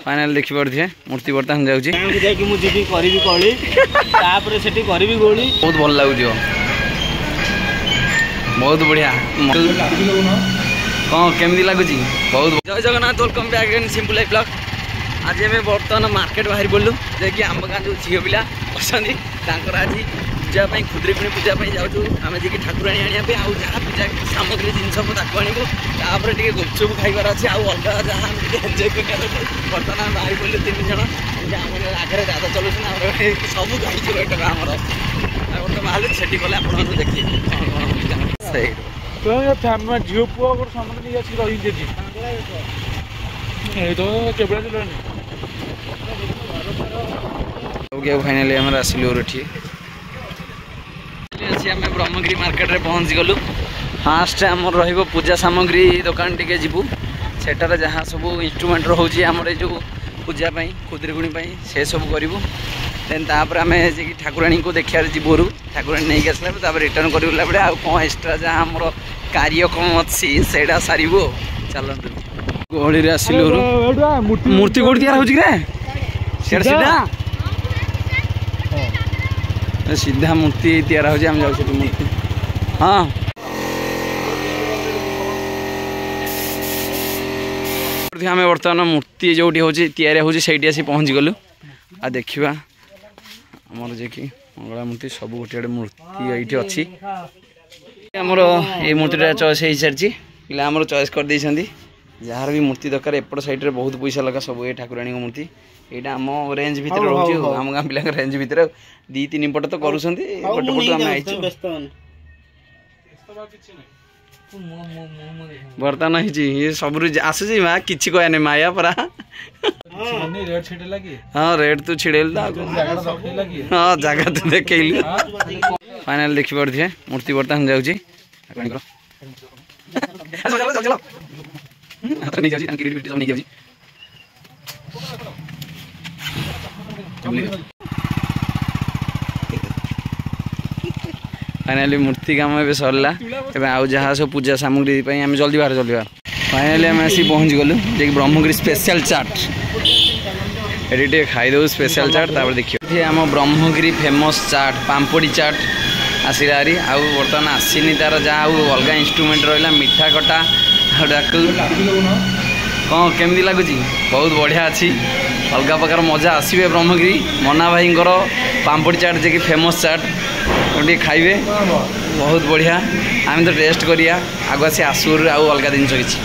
Final देखि पड़थे मूर्ति बर्तमान जाउची गाँव जाकि मु जीवी करिवि कळी तापर सेठी करिवि गोली बहुत भल लागुची बहुत बढ़िया कौन केमती लगुच बहुत जय Jagannath welcome back again simple life blog आज आम बर्तमान मार्केट बाहर पड़लु जैकि आम गाँ जो झील पिला अच्छा आज पूजापी खुदुरी पूजा जाऊँ आम जी ठाकुराणी आने जहाँ पूजा सामग्री जिनस आनबू टे गुपचुप खाइबार अच्छे अलग जहाँ एंजय कर बर्तमान बाहर पड़े 3 जन आगे दादा चलुन सब गाड़ी आमर बर्तमान से गले आप देखिए झील पुआ समझ रही फाइनाली आम आसलु आम ब्रह्मगिरी मार्केट रे पहुँची गलु फास्ट आम पूजा सामग्री दुकान टे जीवु सेटार जहाँ सब इंस्ट्रुमेंट रोचे आम जो पूजापी खुदुरी से सब करूँ देन तापर आम ठाकुराणी को देखा जीवु ठाकुराणी नहीं आसला रिटर्न करला बेले आउ कौन एक्सट्रा जहाँ आम कार्यक्रम अच्छी से सारू चलतु गहली आसलु मूर्ति कौट तैयार हो सीधा सीधा मूर्ति तैयार हो मूर्ति हाँ आम बर्तमान मूर्ति जो तैयारी हो आसी पहुँच गलु आ देखा आमर जे कि मंगला मूर्ति सब गोटे मूर्ति ये अच्छी आमर ये मूर्तिटा चॉइस हो सारी पे आमर चॉइस कर देइछंती जार भी मूर्ति दरकार एपट साइड रे बहुत पैसा लगा सब ये ठाकुराणी मूर्ति यहाँ आम रेंज भितर रोचे आम गाँ पिला रेंज भितर 2-3 पट तो करूँ बर्तमान ये सब आसूँ माँ कि कहने माया परा हाँ रेट तो छिड़ेल हाँ जगह तो देखल फाइनाल देखी पड़े मूर्ति बर्तमान जाऊँगी फाइनाली मूर्ति काम ए सरला आउ जहाँ सब पूजा सामग्री आम जल्दी बाहर फाइनाली आम आसी पहुँच गलु जे ब्रह्मगिरी स्पेशल चाट ये खाईदे स्पेशल चाट देखिए आम ब्रह्मगिरी फेमस चाट पांपड़ी चाट आसला हारी आउ बर्तमान आसीनी तार जहाँ अलग इंस्ट्रुमेंट रहा मिठा कटा डाकू कौन केमती लगुच बहुत बढ़िया अच्छी अलग प्रकार मजा आसबे ब्रह्मगिरी मना भाई पांपड़ी चाट जे कि फेमस चाट टे खाइबे बहुत बढ़िया आम तो टेस्ट करिया आगु आसी आसुर आउ अलग जिनस किसी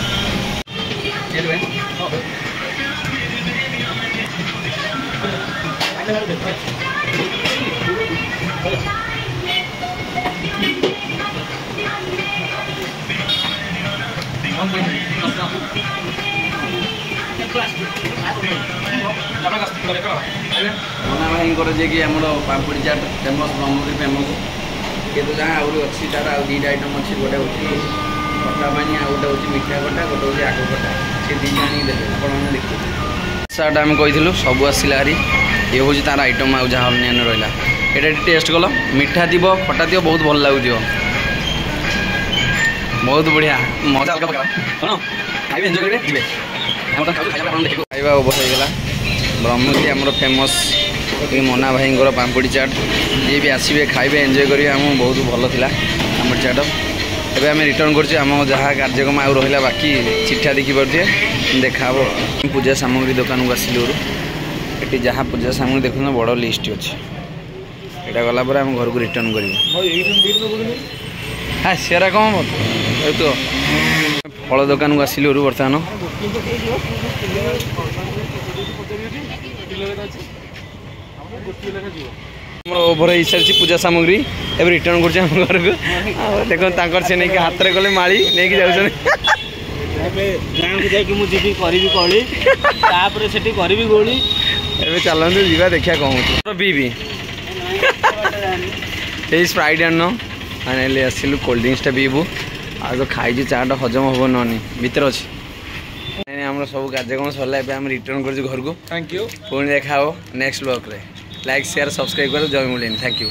मना भाई जे कि आम पापड़ी चाट फेमस ब्रह्मगिरी फेमस ये तो जहाँ आउरी अच्छी तार आउ 2टा आइटम अच्छी गोटे हूँ खटा पानी आ गोटे हूँ मिठा खटा गोटे हूँ आग खटा से 2टा आनी देते आपने देखिए सार्ट आम कही सब आसला हारी ये हूँ तार आइटम आउ जहाँ अन्य रहा ये टेस्ट कल मिठा थी खटा थी बहुत भल लगुच बहुत बढ़िया मजा खाइबे एंजॉय करेंगे खाइबा ओवर होगा ब्रह्मगिरी आमर फेमस मना भाई पांपड़ी चाट ये भी आसबे खाइबे एंजॉय करेंगे आम बहुत भल था पांपड़ी चाट एवं आम रिटर्न कर जहाँ कार्यक्रम आउ रहा बाकी चिठा देखी पारे देखा पूजा सामग्री दुकान को आसलु ये जहाँ पूजा सामग्री देखो बड़ लिस्ट अच्छे यहाँ गलापर आम घर को रिटर्न कर हाँ सेरा कौन तो फल दुकान को आसलु बर्तमान ओभर हो सारी पूजा सामग्री एवं रिटर्न कर घर को देख से नहीं हाथ में गले माली नहीं जाऊँ गाँव जाकि मु जीवी करिवि कळी तापर सेठी करिवि गोली एबे चलंतु जीवा देखिया कहूँ पीबी ये स्प्राइट आन फाइनाली आसलु कोल्ड ड्रिंक्सटा पीबू आ तो खाई चाटा हजम हम ननी भीतर अच्छे आम सब कार्यक्रम सरला आम रिटर्न कर घर को थैंक यू पुणी देखा नेक्स्ट ब्लॉग रे लाइक शेयर सब्सक्राइब कर जय मुलिन थैंक यू।